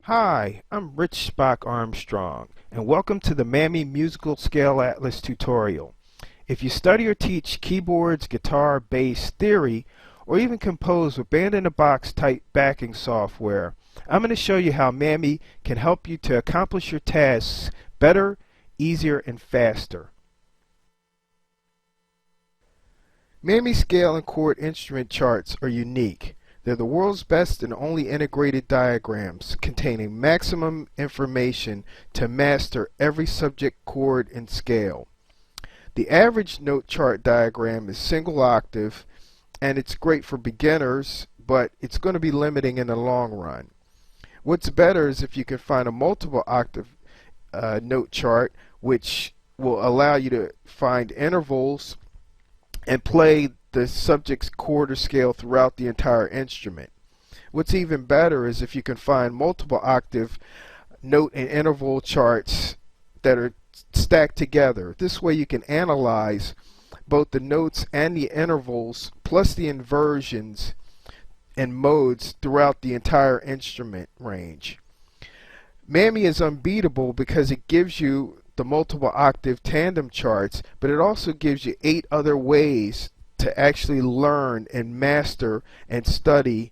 Hi, I'm Rich Spock Armstrong, and welcome to the MAMI Musical Scale Atlas tutorial. If you study or teach keyboards, guitar, bass, theory, or even compose with band-in-a-box type backing software, I'm going to show you how MAMI can help you to accomplish your tasks better, easier, and faster. MAMI scale and chord instrument charts are unique. They're the world's best and only integrated diagrams containing maximum information to master every subject chord and scale. The average note chart diagram is single octave and it's great for beginners, but it's going to be limiting in the long run. What's better is if you can find a multiple octave note chart, which will allow you to find intervals and play the subject's chord or scale throughout the entire instrument. What's even better is if you can find multiple octave note and interval charts that are stacked together. This way you can analyze both the notes and the intervals plus the inversions and modes throughout the entire instrument range. MAMI is unbeatable because it gives you the multiple octave tandem charts, but it also gives you 8 other ways to actually learn and master and study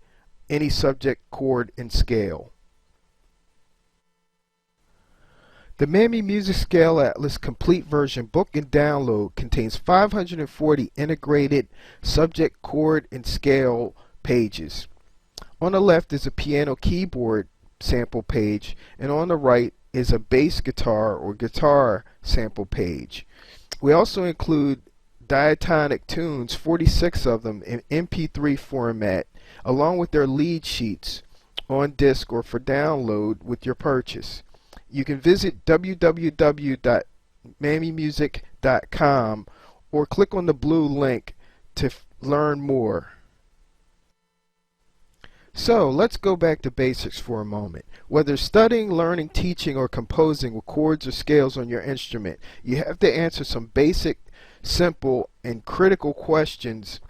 any subject chord and scale. The MAMI Music Scale Atlas Complete Version book and download contains 540 integrated subject chord and scale pages. On the left is a piano keyboard sample page, and on the right is a bass guitar or guitar sample page. We also include diatonic tunes, 46 of them in MP3 format, along with their lead sheets on disc or for download with your purchase. You can visit www.mamimusic.com or click on the blue link to learn more. So let's go back to basics for a moment. Whether studying, learning, teaching, or composing with chords or scales on your instrument, you have to answer some basic, simple, and critical questions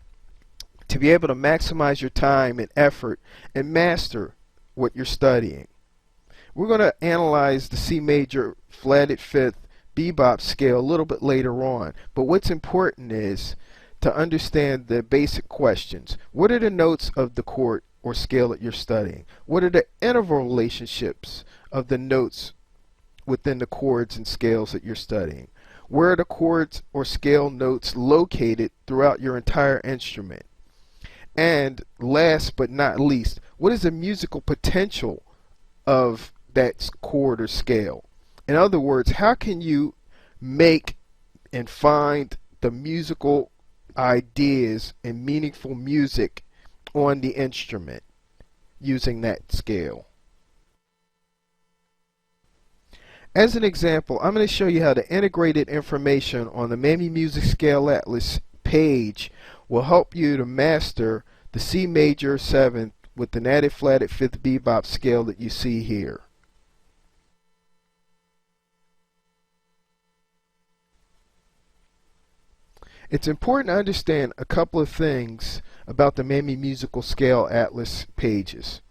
to be able to maximize your time and effort and master what you're studying. We're going to analyze the C major flatted fifth bebop scale a little bit later on, but what's important is to understand the basic questions. What are the notes of the chord or scale that you're studying? What are the interval relationships of the notes within the chords and scales that you're studying? Where are the chords or scale notes located throughout your entire instrument? And last but not least, what is the musical potential of that chord or scale? In other words, how can you make and find the musical ideas and meaningful music on the instrument using that scale? As an example, I'm going to show you how the integrated information on the MAMI Music Scale Atlas page will help you to master the C major 7th with the natted flatted 5th bebop scale that you see here. It's important to understand a couple of things about the MAMI Musical Scale Atlas pages.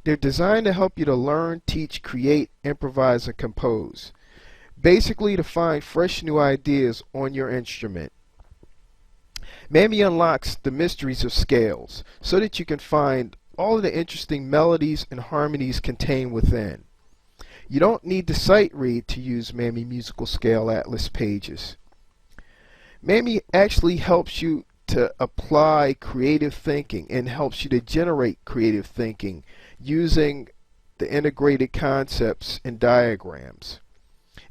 They're designed to help you to learn, teach, create, improvise, and compose. Basically to find fresh new ideas on your instrument. MAMI unlocks the mysteries of scales so that you can find all of the interesting melodies and harmonies contained within. You don't need to sight read to use MAMI Musical Scale Atlas pages. MAMI actually helps you to apply creative thinking and helps you to generate creative thinking using the integrated concepts and diagrams.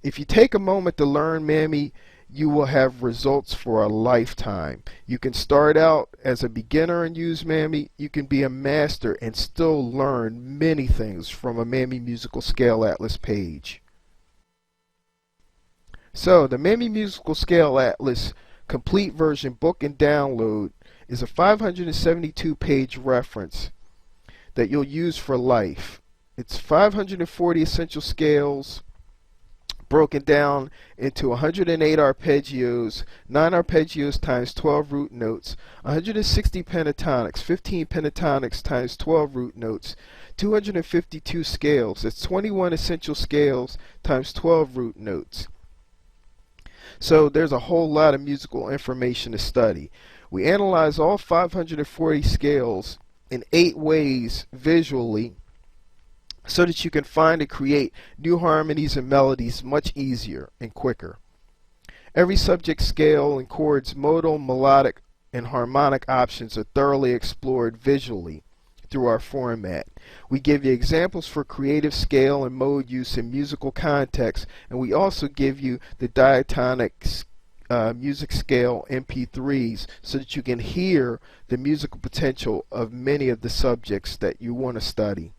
If you take a moment to learn MAMI, you will have results for a lifetime. You can start out as a beginner and use MAMI. You can be a master and still learn many things from a MAMI Musical Scale Atlas page. So the MAMI Musical Scale Atlas Complete Version book and download is a 572 page reference that you'll use for life. It's 540 essential scales broken down into 108 arpeggios, 9 arpeggios times 12 root notes, 160 pentatonics, 15 pentatonics times 12 root notes, 252 scales. That's 21 essential scales times 12 root notes. So there's a whole lot of musical information to study. We analyze all 540 scales in 8 ways visually, so that you can find and create new harmonies and melodies much easier and quicker. Every subject scale and chord's modal, melodic, and harmonic options are thoroughly explored visually through our format. We give you examples for creative scale and mode use in musical context, and we also give you the diatonic music scale MP3s so that you can hear the musical potential of many of the subjects that you want to study.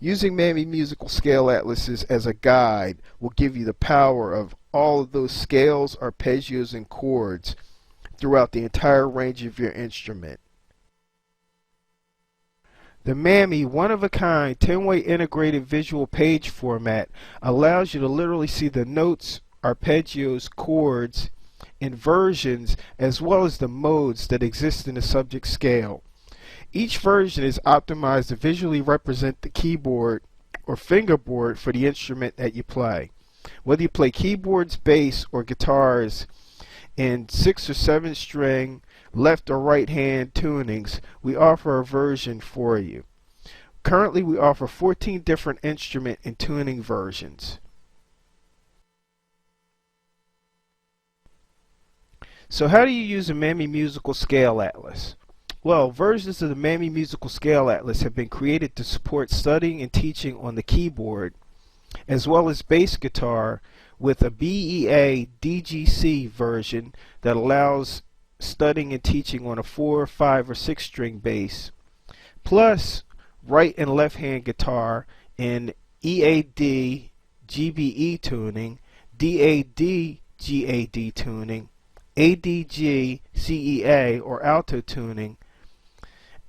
Using MAMI Musical Scale Atlases as a guide will give you the power of all of those scales, arpeggios, and chords throughout the entire range of your instrument. The MAMI one-of-a-kind 10-way integrated visual page format allows you to literally see the notes, arpeggios, chords, inversions, as well as the modes that exist in the subject scale. Each version is optimized to visually represent the keyboard or fingerboard for the instrument that you play. Whether you play keyboards, bass, or guitars in 6 or 7 string, left or right hand tunings, we offer a version for you. Currently we offer 14 different instrument and tuning versions. So how do you use a MAMI Musical Scale Atlas? Well, versions of the MAMI Musical Scale Atlas have been created to support studying and teaching on the keyboard, as well as bass guitar, with a BEA DGC version that allows studying and teaching on a 4, 5, or 6 string bass, plus right and left hand guitar in EAD GBE tuning, DAD GAD tuning, ADG CEA or alto tuning,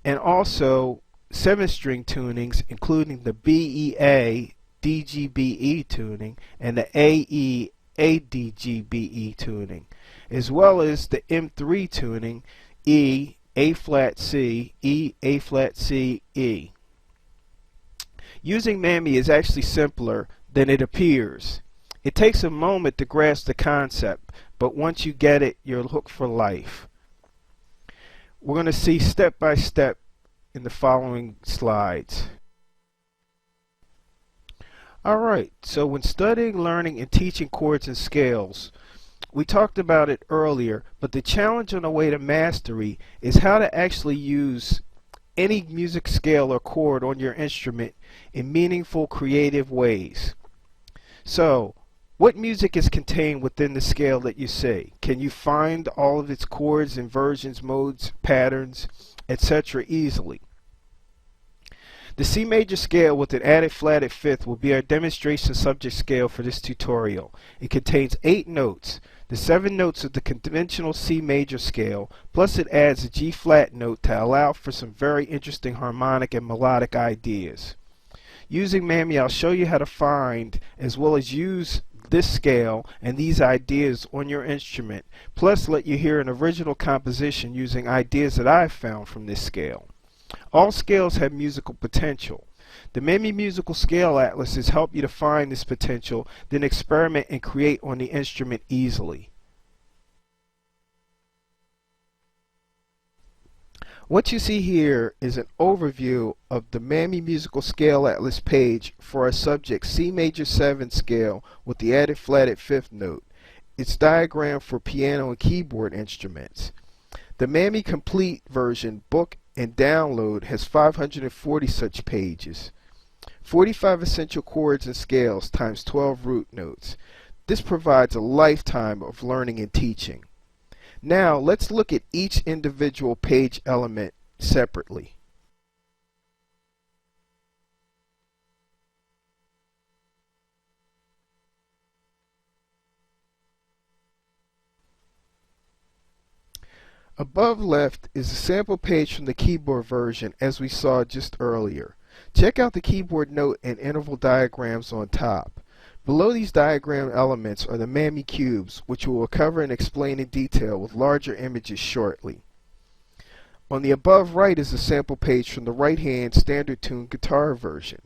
and also 7-string tunings including the BEA DGBE tuning and the AE ADGBE tuning, as well as the M3 tuning E A flat C E A flat C E. Using MAMI is actually simpler than it appears. It takes a moment to grasp the concept, but once you get it, you're hooked for life. We're going to see step by step in the following slides. Alright, so when studying, learning, and teaching chords and scales, we talked about it earlier, but the challenge on the way to mastery is how to actually use any music scale or chord on your instrument in meaningful, creative ways. So, what music is contained within the scale that you see? Can you find all of its chords, inversions, modes, patterns, etc. easily? The C major scale with an added flatted fifth will be our demonstration subject scale for this tutorial. It contains 8 notes, the 7 notes of the conventional C major scale, plus it adds a G flat note to allow for some very interesting harmonic and melodic ideas. Using MAMI, I'll show you how to find as well as use this scale and these ideas on your instrument, plus let you hear an original composition using ideas that I've found from this scale. All scales have musical potential. The MAMI Musical Scale Atlases help you to find this potential, then experiment and create on the instrument easily. What you see here is an overview of the MAMI Musical Scale Atlas page for our subject C major 7 scale with the added flatted fifth note. It's diagrammed for piano and keyboard instruments. The MAMI Complete version book and download has 540 such pages. 45 essential chords and scales times 12 root notes. This provides a lifetime of learning and teaching. Now let's look at each individual page element separately. Above left is a sample page from the keyboard version as we saw just earlier. Check out the keyboard note and interval diagrams on top. Below these diagram elements are the MAMI cubes, which we will cover and explain in detail with larger images shortly. On the above right is a sample page from the right-hand standard tuned guitar version.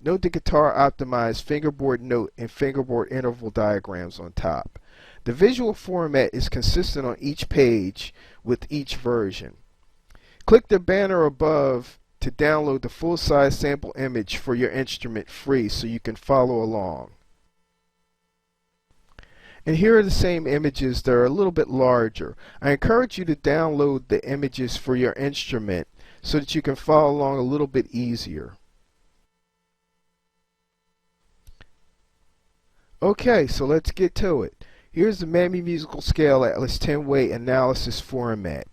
Note the guitar optimized fingerboard note and fingerboard interval diagrams on top. The visual format is consistent on each page with each version. Click the banner above to download the full-size sample image for your instrument free so you can follow along. And here are the same images that are a little bit larger. I encourage you to download the images for your instrument so that you can follow along a little bit easier. Okay, so let's get to it. Here's the MAMI Musical Scale Atlas 10-way analysis format.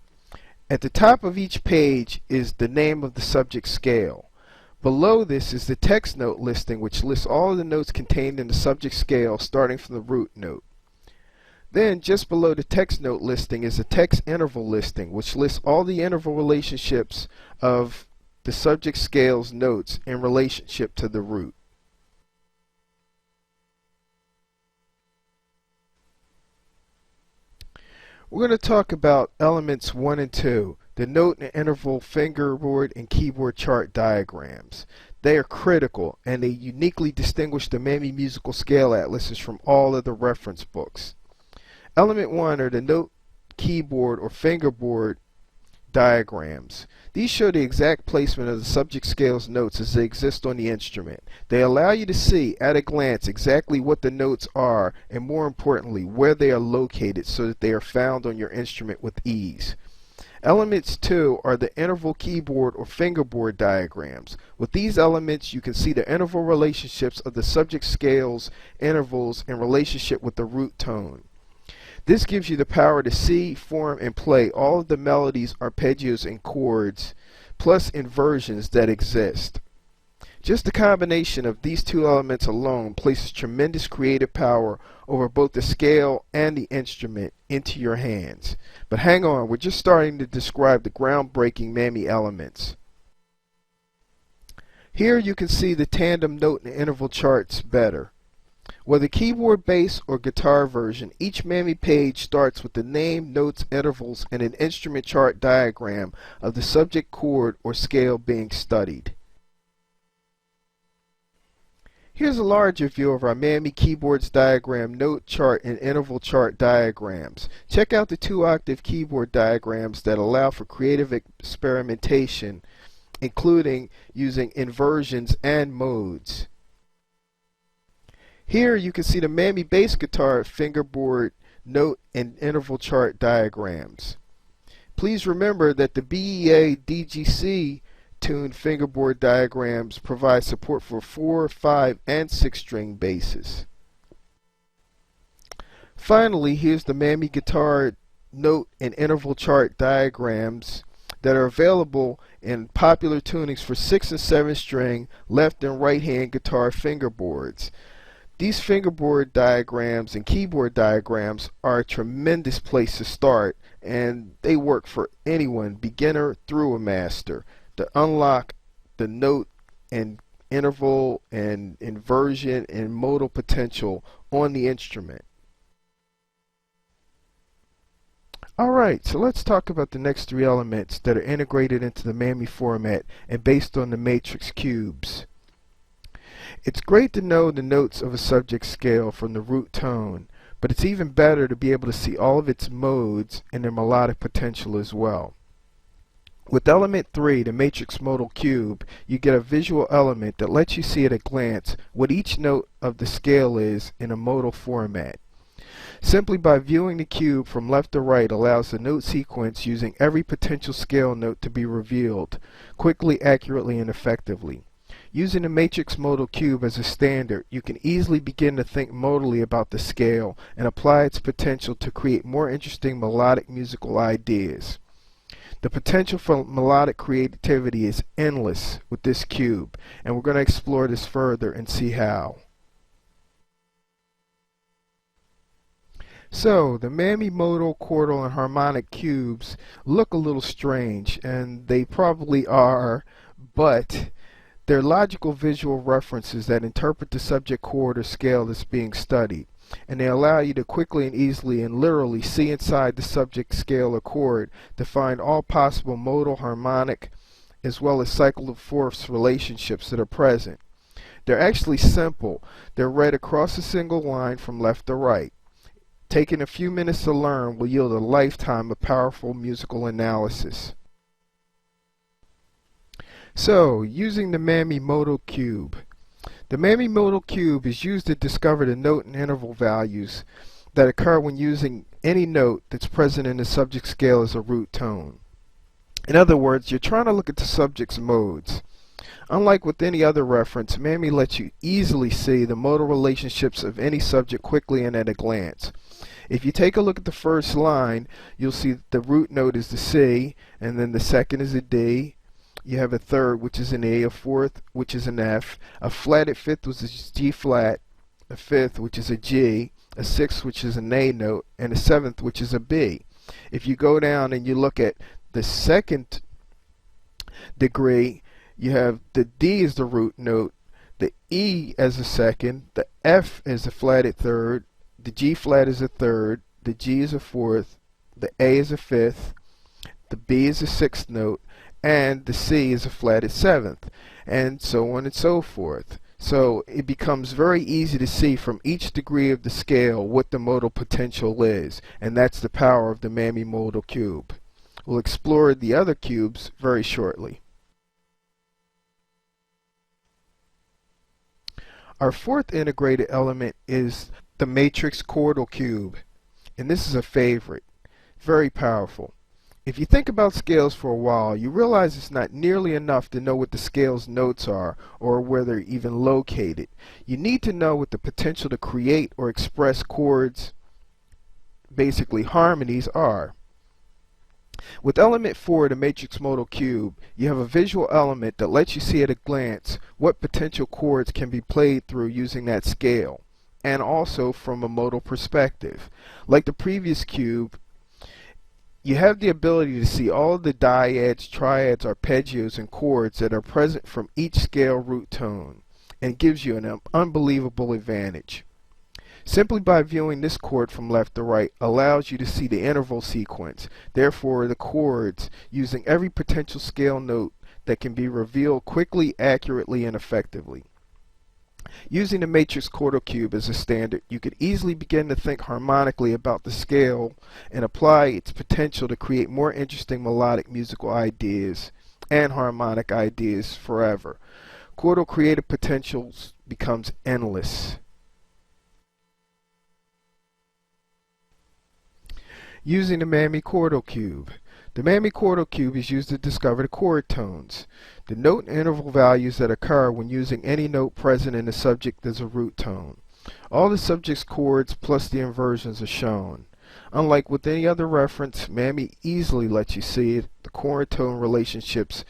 At the top of each page is the name of the subject scale. Below this is the text note listing, which lists all of the notes contained in the subject scale starting from the root note. Then just below the text note listing is the text interval listing, which lists all the interval relationships of the subject scale's notes in relationship to the root. We're going to talk about elements 1 and 2, the note and interval fingerboard and keyboard chart diagrams. They are critical and they uniquely distinguish the MAMI Musical Scale Atlases from all other reference books. Element 1 are the note, keyboard, or fingerboard diagrams. These show the exact placement of the subject scale's notes as they exist on the instrument. They allow you to see at a glance exactly what the notes are and, more importantly, where they are located so that they are found on your instrument with ease. Elements 2 are the interval keyboard or fingerboard diagrams. With these elements you can see the interval relationships of the subject scale's intervals in relationship with the root tone. This gives you the power to see, form, and play all of the melodies, arpeggios, and chords, plus inversions that exist. Just the combination of these two elements alone places tremendous creative power over both the scale and the instrument into your hands. But hang on, we're just starting to describe the groundbreaking MAMI elements. Here you can see the tandem note and interval charts better. Whether keyboard, bass, or guitar version, each MAMI page starts with the name, notes, intervals, and an instrument chart diagram of the subject chord or scale being studied. Here's a larger view of our MAMI keyboards diagram, note chart, and interval chart diagrams. Check out the 2-octave keyboard diagrams that allow for creative experimentation, including using inversions and modes. Here you can see the MAMI bass guitar fingerboard, note, and interval chart diagrams. Please remember that the BEA DGC tuned fingerboard diagrams provide support for 4, 5, and 6-string basses. Finally, here's the MAMI guitar note and interval chart diagrams that are available in popular tunings for 6 and 7-string left and right hand guitar fingerboards. These fingerboard diagrams and keyboard diagrams are a tremendous place to start, and they work for anyone, beginner through a master, to unlock the note and interval and inversion and modal potential on the instrument. Alright, so let's talk about the next 3 elements that are integrated into the MAMI format and based on the matrix cubes. It's great to know the notes of a subject scale from the root tone, but it's even better to be able to see all of its modes and their melodic potential as well. With element 3, the matrix modal cube, you get a visual element that lets you see at a glance what each note of the scale is in a modal format. Simply by viewing the cube from left to right allows the note sequence using every potential scale note to be revealed quickly, accurately, and effectively. Using the matrix modal cube as a standard, you can easily begin to think modally about the scale and apply its potential to create more interesting melodic musical ideas. The potential for melodic creativity is endless with this cube, and we're going to explore this further and see how. So, the MAMI modal, chordal, and harmonic cubes look a little strange, and they probably are, but They're logical visual references that interpret the subject chord or scale that's being studied, and they allow you to quickly and easily and literally see inside the subject scale or chord to find all possible modal, harmonic, as well as cycle of fourths relationships that are present. They're actually simple. They're read across a single line from left to right. Taking a few minutes to learn will yield a lifetime of powerful musical analysis. So, using the MAMI modal cube. The MAMI modal cube is used to discover the note and interval values that occur when using any note that's present in the subject scale as a root tone. In other words, you're trying to look at the subject's modes. Unlike with any other reference, MAMI lets you easily see the modal relationships of any subject quickly and at a glance. If you take a look at the first line, you'll see that the root note is the C, and then the second is a D. You have a third, which is an E, a fourth, which is an F, a flatted fifth, which is G flat, a fifth, which is a G, a sixth, which is an A note, and a seventh, which is a B. If you go down and you look at the second degree, you have the D is the root note, the E as a second, the F is a flatted third, the G flat is a third, the G is a fourth, the A is a fifth, the B is a sixth note, and the C is a flatted seventh, and so on and so forth. So it becomes very easy to see from each degree of the scale what the modal potential is, and that's the power of the MAMI modal cube. We'll explore the other cubes very shortly. Our fourth integrated element is the matrix chordal cube, and this is a favorite. Very powerful. If you think about scales for a while, you realize it's not nearly enough to know what the scale's notes are or where they're even located. You need to know what the potential to create or express chords, basically harmonies, are. With element 4, the matrix modal cube, you have a visual element that lets you see at a glance what potential chords can be played through using that scale, and also from a modal perspective. Like the previous cube, you have the ability to see all of the dyads, triads, arpeggios, and chords that are present from each scale root tone, and gives you an unbelievable advantage. Simply by viewing this chord from left to right allows you to see the interval sequence, therefore the chords, using every potential scale note that can be revealed quickly, accurately, and effectively. Using the matrix chordal cube as a standard, you could easily begin to think harmonically about the scale and apply its potential to create more interesting melodic musical ideas and harmonic ideas forever. Chordal creative potentials becomes endless. Using the MAMI chordal cube. The MAMI chordal cube is used to discover the chord tones, the note and interval values that occur when using any note present in the subject as a root tone. All the subject's chords plus the inversions are shown. Unlike with any other reference, MAMI easily lets you see the chord tone relationships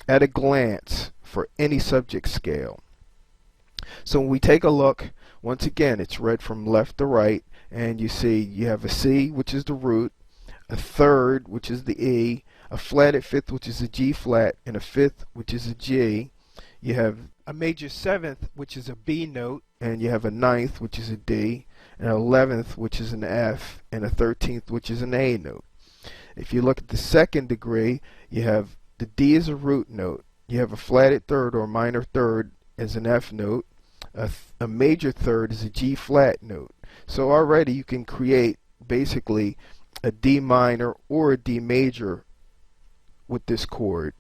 at a glance for any subject scale. So when we take a look, once again it's read from left to right, and you see you have a C, which is the root, a third, which is the E, a flatted fifth, which is a G flat, and a fifth, which is a G. You have a major seventh, which is a B note, and you have a ninth, which is a D, an 11th, which is an F, and a 13th, which is an A note. If you look at the second degree, you have the D as a root note. You have a flatted third or minor third as an F note. A major third is a G flat note. So already you can create basically a D minor or a D major with this chord.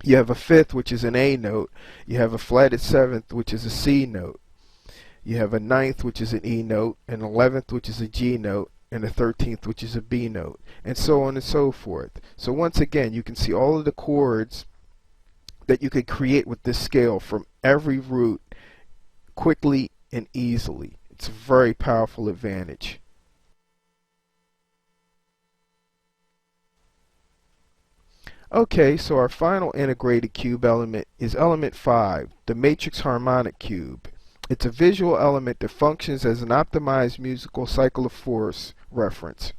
You have a fifth, which is an A note. You have a flatted seventh, which is a C note. You have a ninth, which is an E note, an 11th, which is a G note, and a 13th, which is a B note, and so on and so forth. So once again, you can see all of the chords that you could create with this scale from every root quickly and easily. It's a very powerful advantage. Okay, so our final integrated cube element is element 5, the matrix harmonic cube. It's a visual element that functions as an optimized musical cycle of force reference.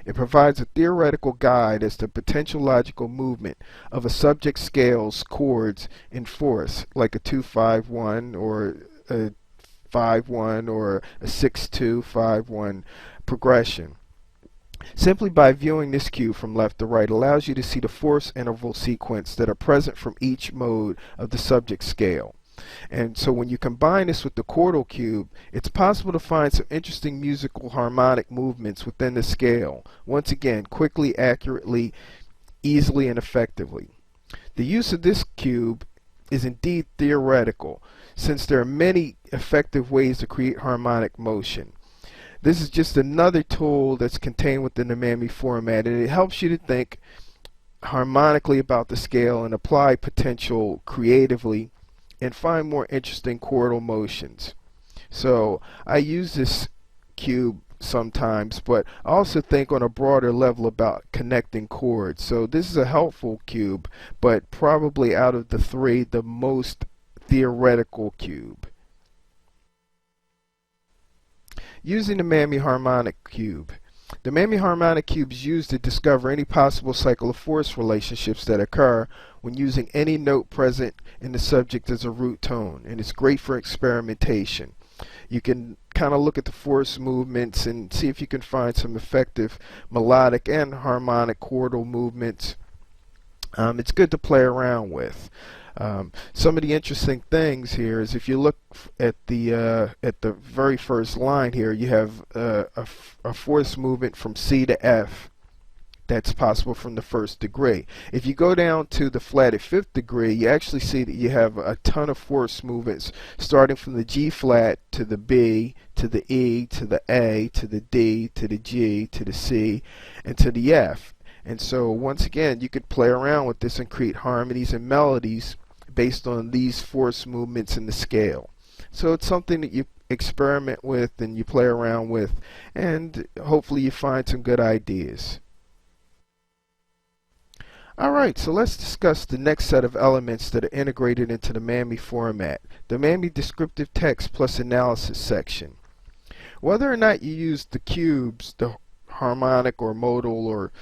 It provides a theoretical guide as to potential logical movement of a subject scale's chords in fourths, like a 2-5-1 or a 5-1 or a 6-2-5-1 progression. Simply by viewing this cube from left to right allows you to see the fourths interval sequence that are present from each mode of the subject scale. And so when you combine this with the chordal cube, it's possible to find some interesting musical harmonic movements within the scale. Once again, quickly, accurately, easily, and effectively. The use of this cube is indeed theoretical, since there are many effective ways to create harmonic motion. This is just another tool that's contained within the MAMI format, and it helps you to think harmonically about the scale and apply potential creatively and find more interesting chordal motions. So I use this cube sometimes, but I also think on a broader level about connecting chords. So this is a helpful cube, but probably out of the three, the most theoretical cube. Using the MAMI harmonic cube. The MAMI harmonic cube is used to discover any possible cycle of force relationships that occur when using any note present in the subject as a root tone, and it's great for experimentation. You can kind of look at the force movements and see if you can find some effective melodic and harmonic chordal movements. It's good to play around with. Some of the interesting things here is if you look at the very first line here, you have a force movement from C to F that's possible from the first degree. If you go down to the flatted fifth degree, you actually see that you have a ton of force movements starting from the G flat to the B to the E to the A to the D to the G to the C and to the F. And so once again, you could play around with this and create harmonies and melodies based on these force movements in the scale. So it's something that you experiment with and you play around with, and hopefully you find some good ideas. Alright, so let's discuss the next set of elements that are integrated into the MAMI format, the MAMI descriptive text plus analysis section. Whether or not you use the cubes, the harmonic or modal or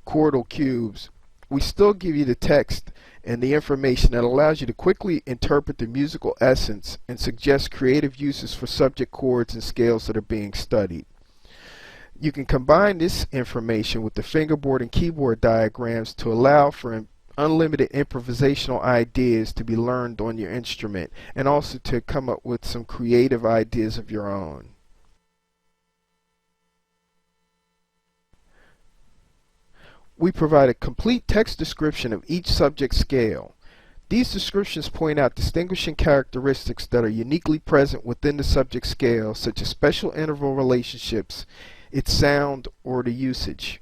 chordal cubes, we still give you the text and the information that allows you to quickly interpret the musical essence and suggest creative uses for subject chords and scales that are being studied. You can combine this information with the fingerboard and keyboard diagrams to allow for unlimited improvisational ideas to be learned on your instrument, and also to come up with some creative ideas of your own. We provide a complete text description of each subject scale. These descriptions point out distinguishing characteristics that are uniquely present within the subject scale, such as special interval relationships, its sound, or the usage.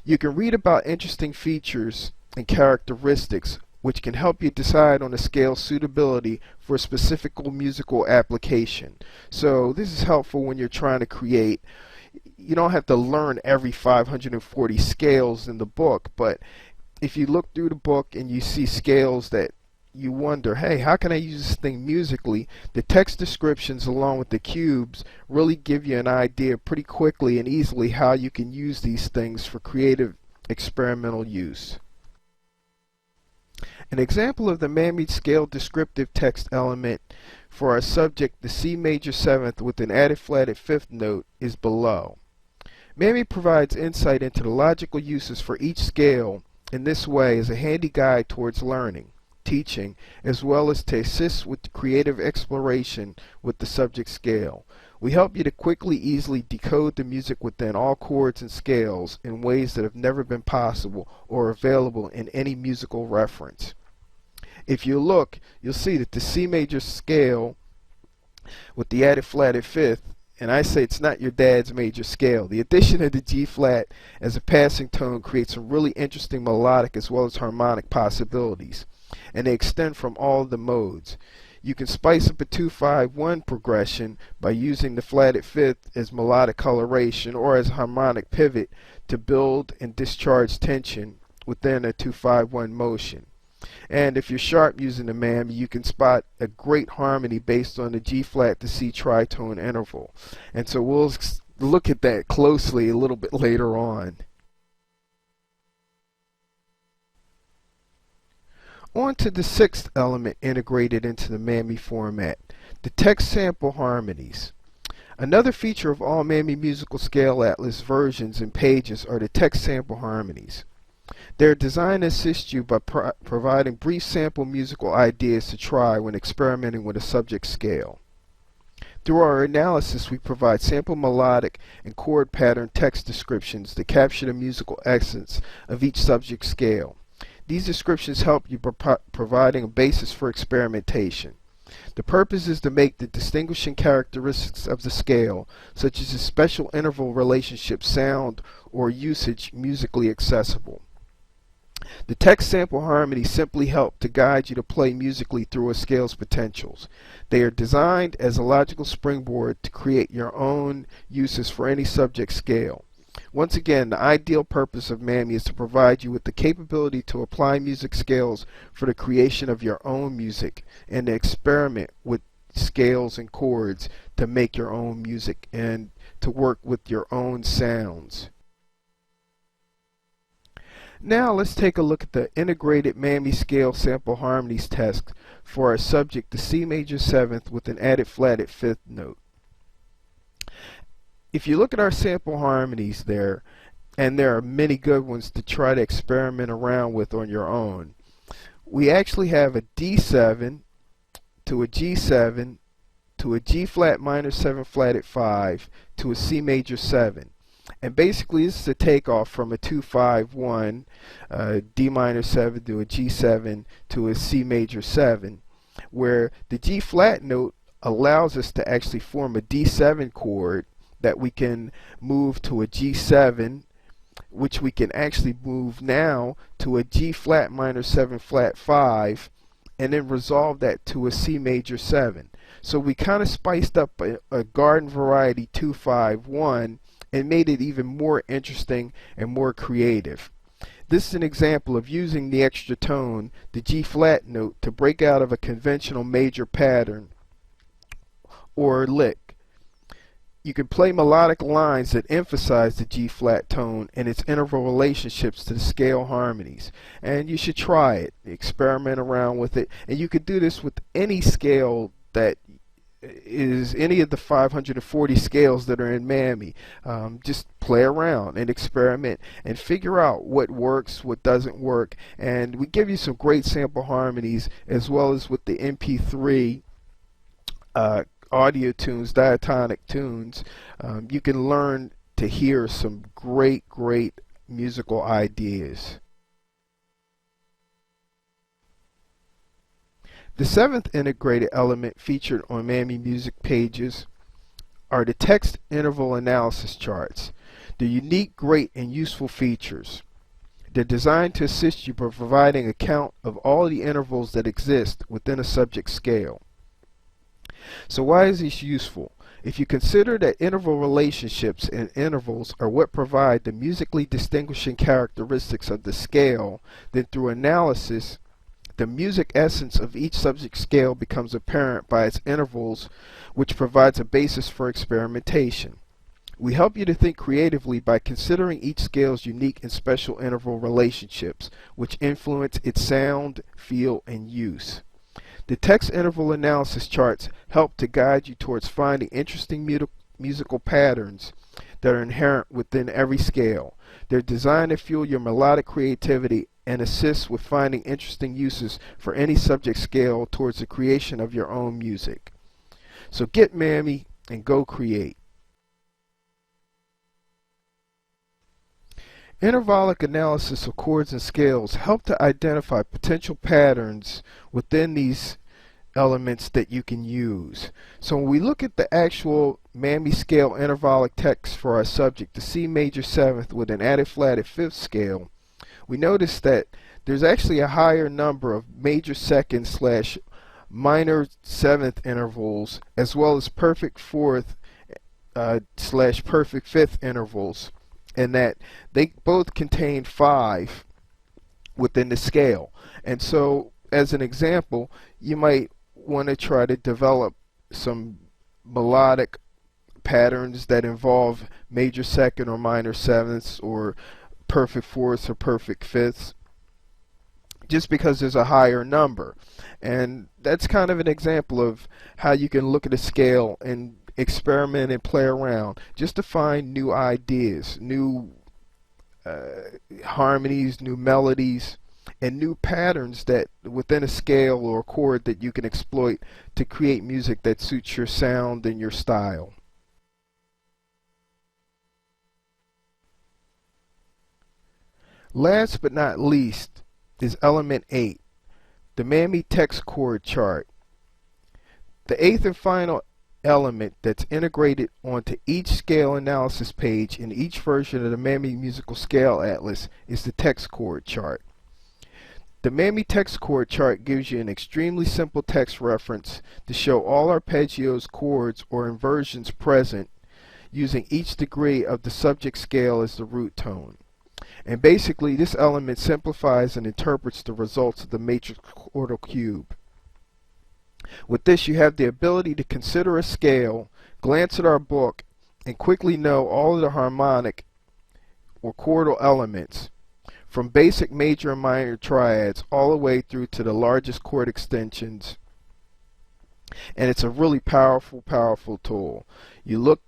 You can read about interesting features and characteristics which can help you decide on the scale's suitability for a specific musical application. So this is helpful when you're trying to create. You don't have to learn every 540 scales in the book, but if you look through the book and you see scales that you wonder, hey, how can I use this thing musically? The text descriptions along with the cubes really give you an idea pretty quickly and easily how you can use these things for creative experimental use. An example of the MAMI scale descriptive text element for our subject, the C major seventh with an added flatted fifth note, is below. MAMI provides insight into the logical uses for each scale in this way as a handy guide towards learning, teaching, as well as to assist with the creative exploration with the subject scale. We help you to quickly, easily decode the music within all chords and scales in ways that have never been possible or available in any musical reference. If you look, you'll see that the C major scale with the added flatted fifth, and I say it's not your dad's major scale. The addition of the G flat as a passing tone creates some really interesting melodic as well as harmonic possibilities, and they extend from all the modes. You can spice up a 2-5-1 progression by using the flatted fifth as melodic coloration or as a harmonic pivot to build and discharge tension within a 2-5-1 motion. And if you're sharp using the MAMI, you can spot a great harmony based on the G flat to C tritone interval. And so we'll look at that closely a little bit later on. On to the sixth element integrated into the MAMI format, the text sample harmonies. Another feature of all MAMI Musical Scale Atlas versions and pages are the text sample harmonies. They're designed to assist you by providing brief sample musical ideas to try when experimenting with a subject scale. Through our analysis, we provide sample melodic and chord pattern text descriptions that capture the musical essence of each subject scale. These descriptions help you by providing a basis for experimentation. The purpose is to make the distinguishing characteristics of the scale, such as its special interval relationship, sound, or usage, musically accessible. The text sample harmonies simply help to guide you to play musically through a scale's potentials. They are designed as a logical springboard to create your own uses for any subject scale. Once again, the ideal purpose of MAMI is to provide you with the capability to apply music scales for the creation of your own music and to experiment with scales and chords to make your own music and to work with your own sounds. Now let's take a look at the integrated MAMI scale sample harmonies test for our subject, the C major 7th with an added flatted 5th note. If you look at our sample harmonies there, and there are many good ones to try to experiment around with on your own, we actually have a D7 to a G7 to a G flat minor 7 flatted 5 to a C major 7. And basically this is a takeoff from a 2-5-1, D minor 7 to a G7 to a C major 7, where the G flat note allows us to actually form a D7 chord that we can move to a G7, which we can actually move now to a G flat minor 7 flat 5, and then resolve that to a C major 7. So we kind of spiced up a garden variety 2-5-1 and made it even more interesting and more creative. This is an example of using the extra tone, the G flat note, to break out of a conventional major pattern or lick. You can play melodic lines that emphasize the G flat tone and its interval relationships to the scale harmonies. And you should try it, experiment around with it, and you could do this with any scale that is any of the 540 scales that are in MAMI. Just play around and experiment and figure out what works, what doesn't work, and we give you some great sample harmonies as well as with the MP3 audio tunes, diatonic tunes. You can learn to hear some great musical ideas. The seventh integrated element featured on MAMI music pages are the text interval analysis charts. They're unique, great, and useful features. They're designed to assist you by providing a count of all the intervals that exist within a subject scale. So why is this useful? If you consider that interval relationships and intervals are what provide the musically distinguishing characteristics of the scale, then through analysis, the music essence of each subject scale becomes apparent by its intervals, which provides a basis for experimentation. We help you to think creatively by considering each scale's unique and special interval relationships, which influence its sound, feel, and use. The text interval analysis charts help to guide you towards finding interesting musical patterns that are inherent within every scale. They're designed to fuel your melodic creativity and assist with finding interesting uses for any subject scale towards the creation of your own music. So get MAMI and go create. Intervallic analysis of chords and scales help to identify potential patterns within these elements that you can use. So when we look at the actual MAMI scale intervallic text for our subject, the C major 7th with an added flatted 5th scale, we notice that there's actually a higher number of major 2nd slash minor 7th intervals as well as perfect 4th slash perfect 5th intervals, and that they both contain 5 within the scale. And so as an example, you might want to try to develop some melodic patterns that involve major second or minor sevenths or perfect fourths or perfect fifths, just because there's a higher number. And that's kind of an example of how you can look at a scale and experiment and play around just to find new ideas, new harmonies, new melodies, and new patterns that within a scale or a chord that you can exploit to create music that suits your sound and your style. Last but not least is element 8, the MAMI text chord chart. The eighth and final element that's integrated onto each scale analysis page in each version of the MAMI Musical Scale Atlas is the text chord chart. The MAMI text chord chart gives you an extremely simple text reference to show all arpeggios, chords, or inversions present using each degree of the subject scale as the root tone. And basically this element simplifies and interprets the results of the matrix chordal cube. With this, you have the ability to consider a scale, glance at our book, and quickly know all of the harmonic or chordal elements, from basic major and minor triads all the way through to the largest chord extensions. And it's a really powerful tool. You look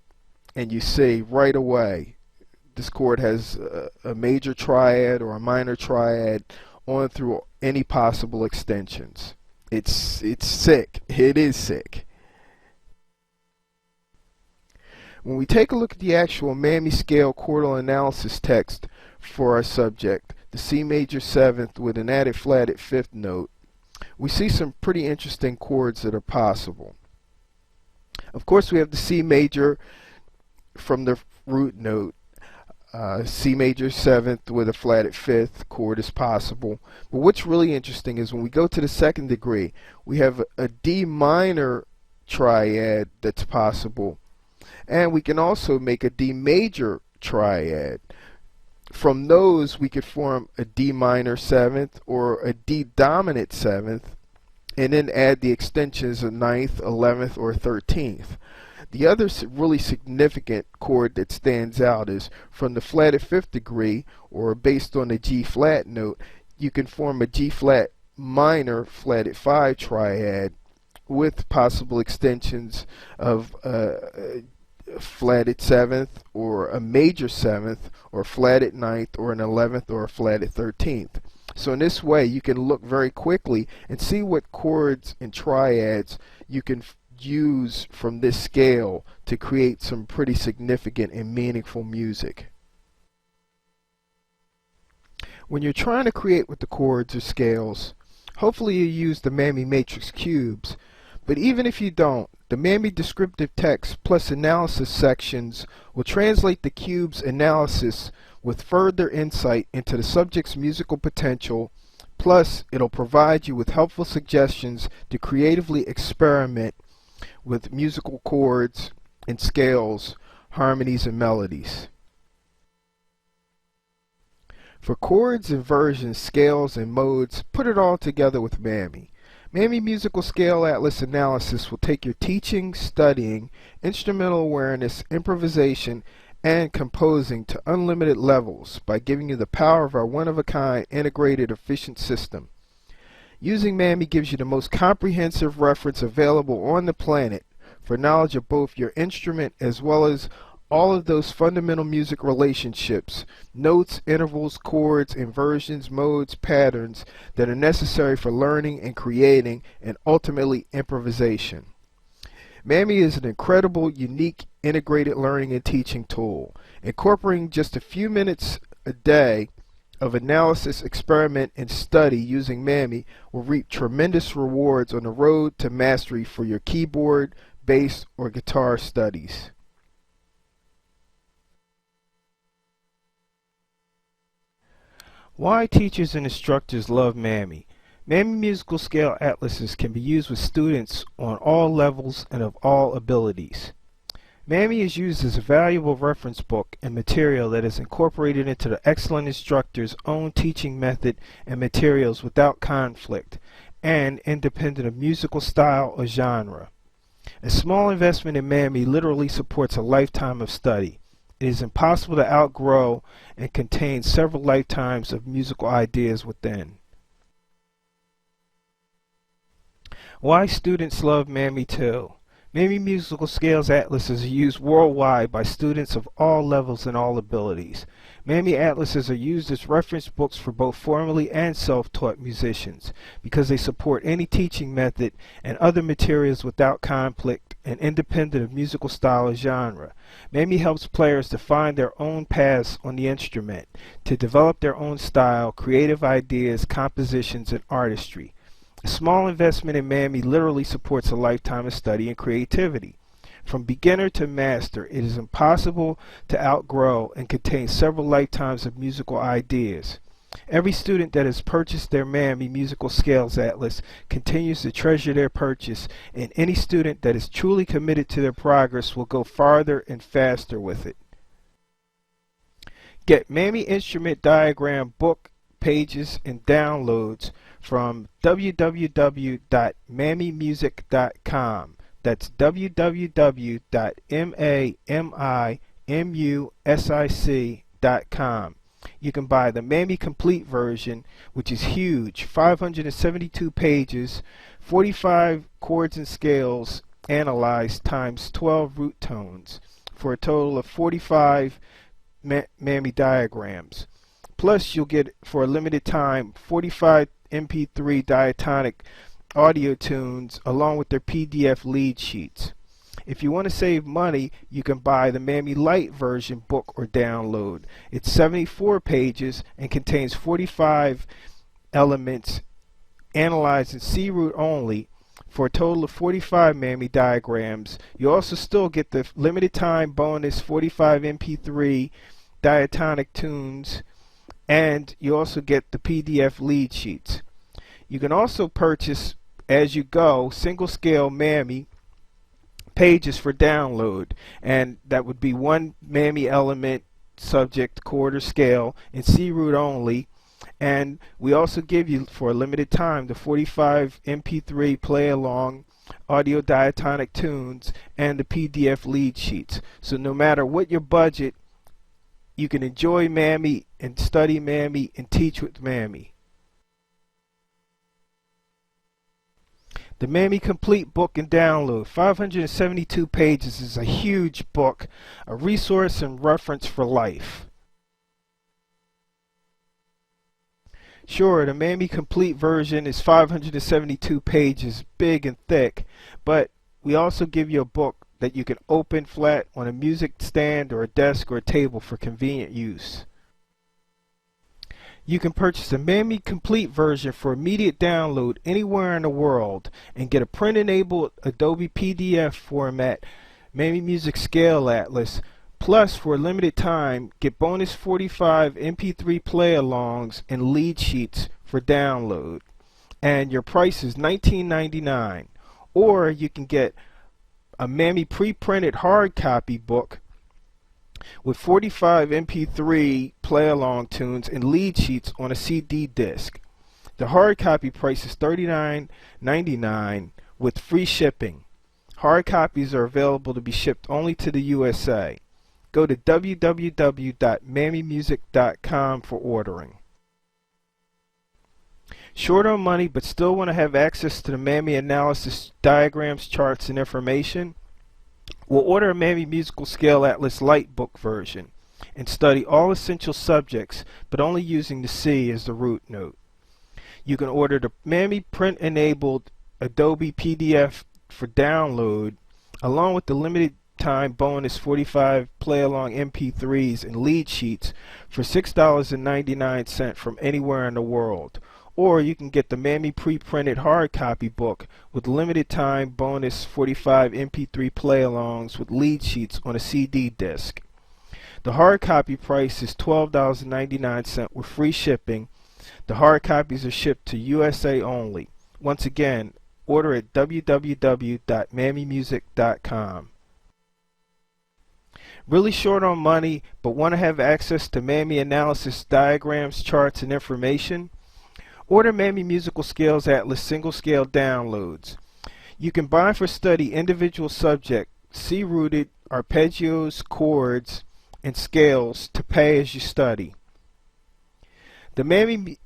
and you see right away this chord has a major triad or a minor triad on through any possible extensions. It's sick. It is sick. When we take a look at the actual MAMI scale chordal analysis text for our subject, the C major 7th with an added flatted 5th note, we see some pretty interesting chords that are possible. Of course, we have the C major from the root note. C major 7th with a flatted 5th chord is possible. But what's really interesting is when we go to the second degree, we have a D minor triad that's possible. And we can also make a D major triad. From those, we could form a D minor 7th or a D dominant 7th, and then add the extensions of 9th, 11th, or 13th. The other really significant chord that stands out is from the flatted 5th degree, or based on the G flat note, you can form a G flat minor flatted 5 triad with possible extensions of a flatted 7th or a major 7th or flatted 9th or an 11th or a flatted 13th. So in this way you can look very quickly and see what chords and triads you can use from this scale to create some pretty significant and meaningful music. When you're trying to create with the chords or scales, hopefully you use the MAMI matrix cubes, but even if you don't, the MAMI descriptive text plus analysis sections will translate the cube's analysis with further insight into the subject's musical potential. Plus, it'll provide you with helpful suggestions to creatively experiment with musical chords and scales, harmonies and melodies. For chords, inversions, scales, and modes, put it all together with MAMI. MAMI Musical Scale Atlas Analysis will take your teaching, studying, instrumental awareness, improvisation, and composing to unlimited levels by giving you the power of our one-of-a-kind integrated efficient system. Using MAMI gives you the most comprehensive reference available on the planet for knowledge of both your instrument as well as all of those fundamental music relationships, notes, intervals, chords, inversions, modes, patterns that are necessary for learning and creating and ultimately improvisation. MAMI is an incredible, unique, integrated learning and teaching tool. Incorporating just a few minutes a day of analysis, experiment, and study using MAMI will reap tremendous rewards on the road to mastery for your keyboard, bass, or guitar studies. Why teachers and instructors love MAMI. MAMI Musical Scale Atlases can be used with students on all levels and of all abilities. MAMI is used as a valuable reference book and material that is incorporated into the excellent instructor's own teaching method and materials without conflict and independent of musical style or genre. A small investment in MAMI literally supports a lifetime of study. It is impossible to outgrow and contains several lifetimes of musical ideas within. Why students love MAMI too. MAMI Musical Scales Atlases are used worldwide by students of all levels and all abilities. MAMI Atlases are used as reference books for both formally and self-taught musicians because they support any teaching method and other materials without conflict and independent of musical style or genre. MAMI helps players to find their own paths on the instrument, to develop their own style, creative ideas, compositions, and artistry. A small investment in MAMI literally supports a lifetime of study and creativity. From beginner to master, it is impossible to outgrow and contains several lifetimes of musical ideas. Every student that has purchased their MAMI Musical Scales Atlas continues to treasure their purchase, and any student that is truly committed to their progress will go farther and faster with it. Get MAMI Instrument Diagram book, pages, and downloads from www.mamimusic.com. That's www.mamimusic.com. You can buy the MAMI Complete version, which is huge, 572 pages, 45 chords and scales analyzed times 12 root tones, for a total of 45 MAMI diagrams. Plus, you'll get, for a limited time, 45 MP3 diatonic audio tunes along with their PDF lead sheets. If you want to save money, you can buy the MAMI Lite version book or download. It's 74 pages and contains 45 elements analyzed in C root only for a total of 45 MAMI diagrams. You also still get the limited time bonus 45 MP3 diatonic tunes, and you also get the PDF lead sheets. You can also purchase, as you go, single scale MAMI pages for download, and that would be one MAMI element, subject, chord, or scale in C root only. And we also give you, for a limited time, the 45 MP3 play along audio diatonic tunes and the PDF lead sheets. So no matter what your budget, you can enjoy MAMI and study MAMI and teach with MAMI. The MAMI Complete book and download, 572 pages, is a huge book, a resource and reference for life. Sure, the MAMI Complete version is 572 pages, big and thick, but we also give you a book that you can open flat on a music stand or a desk or a table for convenient use. You can purchase the MAMI Complete version for immediate download anywhere in the world and get a print-enabled Adobe PDF format MAMI Music Scale Atlas. Plus, for a limited time, get bonus 45 MP3 play-alongs and lead sheets for download. And your price is $19.99. Or you can get a MAMI pre-printed hard copy book with 45 MP3 play-along tunes and lead sheets on a CD disc. The hard copy price is $39.99 with free shipping. Hard copies are available to be shipped only to the USA. Go to www.mamimusic.com for ordering. Short on money but still want to have access to the MAMI analysis, diagrams, charts, and information? We'll order a MAMI Musical Scale Atlas Lite book version and study all essential subjects, but only using the C as the root note. You can order the MAMI print-enabled Adobe PDF for download, along with the limited time bonus 45 play-along MP3s and lead sheets for $6.99 from anywhere in the world. Or you can get the MAMI pre-printed hard copy book with limited time bonus 45 MP3 play-alongs with lead sheets on a CD disc. The hard copy price is $12.99 with free shipping. The hard copies are shipped to USA only. Once again, order at www.mamimusic.com. Really short on money but want to have access to MAMI analysis, diagrams, charts, and information? Order MAMI Musical Scales Atlas single scale downloads. You can buy for study individual subject, C-rooted, arpeggios, chords, and scales to pay as you study. The MAMI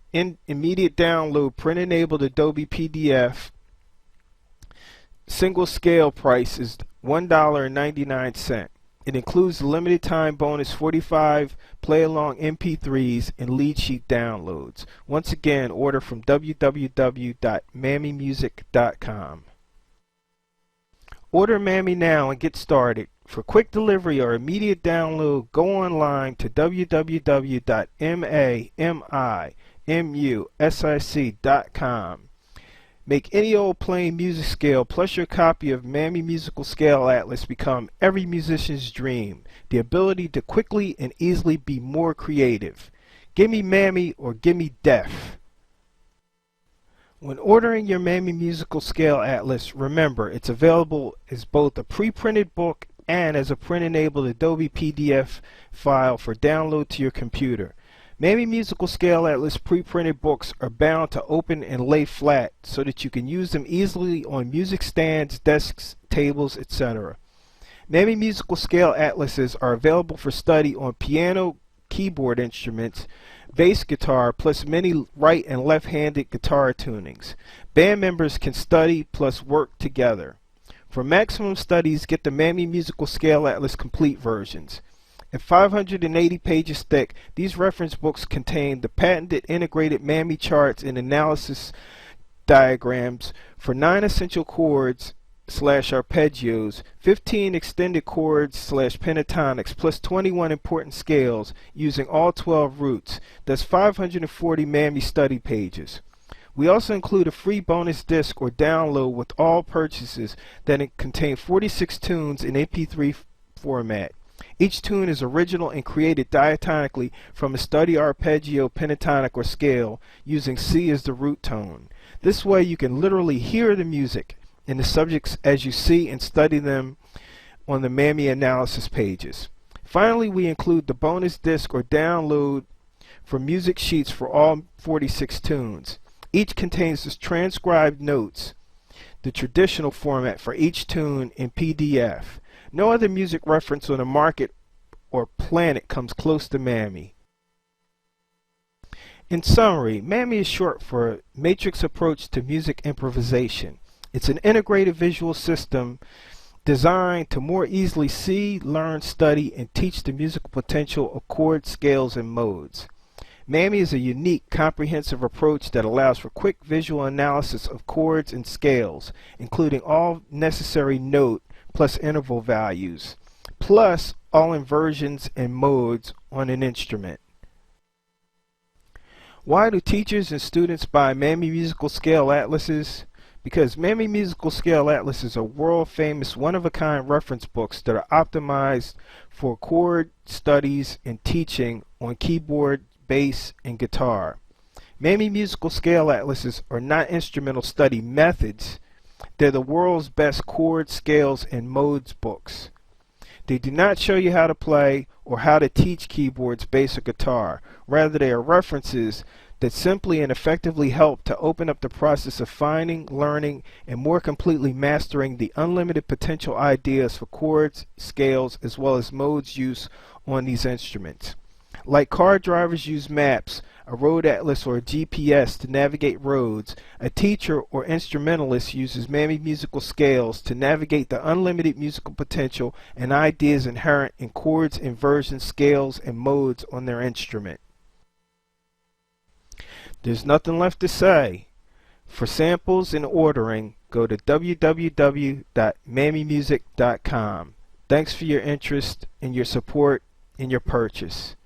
immediate download print-enabled Adobe PDF single scale price is $1.99. It includes the limited time bonus 45 play-along MP3s and lead sheet downloads. Once again, order from www.mamimusic.com. Order MAMI now and get started. For quick delivery or immediate download, go online to www.mamimusic.com. Make any old plain music scale plus your copy of MAMI Musical Scale Atlas become every musician's dream, the ability to quickly and easily be more creative. Gimme MAMI or gimme deaf. When ordering your MAMI Musical Scale Atlas, remember it's available as both a pre-printed book and as a print-enabled Adobe PDF file for download to your computer. MAMI Musical Scale Atlas pre-printed books are bound to open and lay flat so that you can use them easily on music stands, desks, tables, etc. MAMI Musical Scale Atlases are available for study on piano, keyboard instruments, bass guitar, plus many right and left-handed guitar tunings. Band members can study plus work together. For maximum studies, get the MAMI Musical Scale Atlas complete versions. At 580 pages thick, these reference books contain the patented integrated MAMI charts and analysis diagrams for 9 essential chords / arpeggios, 15 extended chords / pentatonics, plus 21 important scales using all 12 roots. That's 540 MAMI study pages. We also include a free bonus disc or download with all purchases that contain 46 tunes in MP3 format. Each tune is original and created diatonically from a study arpeggio, pentatonic, or scale using C as the root tone. This way you can literally hear the music and the subjects as you see and study them on the MAMI analysis pages. Finally, we include the bonus disc or download for music sheets for all 46 tunes. Each contains the transcribed notes, the traditional format for each tune in PDF. No other music reference on the market or planet comes close to MAMI. In summary, MAMI is short for Matrix Approach to Music Improvisation. It's an integrated visual system designed to more easily see, learn, study, and teach the musical potential of chords, scales, and modes. MAMI is a unique, comprehensive approach that allows for quick visual analysis of chords and scales, including all necessary note plus interval values, plus all inversions and modes on an instrument. Why do teachers and students buy MAMI Musical Scale Atlases? Because MAMI Musical Scale Atlases are world-famous, one-of-a-kind reference books that are optimized for chord studies and teaching on keyboard, bass, and guitar. MAMI Musical Scale Atlases are not instrumental study methods. They're the world's best chords, scales, and modes books. They do not show you how to play or how to teach keyboards, bass, or guitar. Rather, they are references that simply and effectively help to open up the process of finding, learning, and more completely mastering the unlimited potential ideas for chords, scales, as well as modes use on these instruments. Like car drivers use maps, a road atlas, or a GPS to navigate roads, a teacher or instrumentalist uses MAMI musical scales to navigate the unlimited musical potential and ideas inherent in chords, inversions, scales, and modes on their instrument. There's nothing left to say. For samples and ordering, go to www.mamimusic.com. Thanks for your interest and your support in your purchase.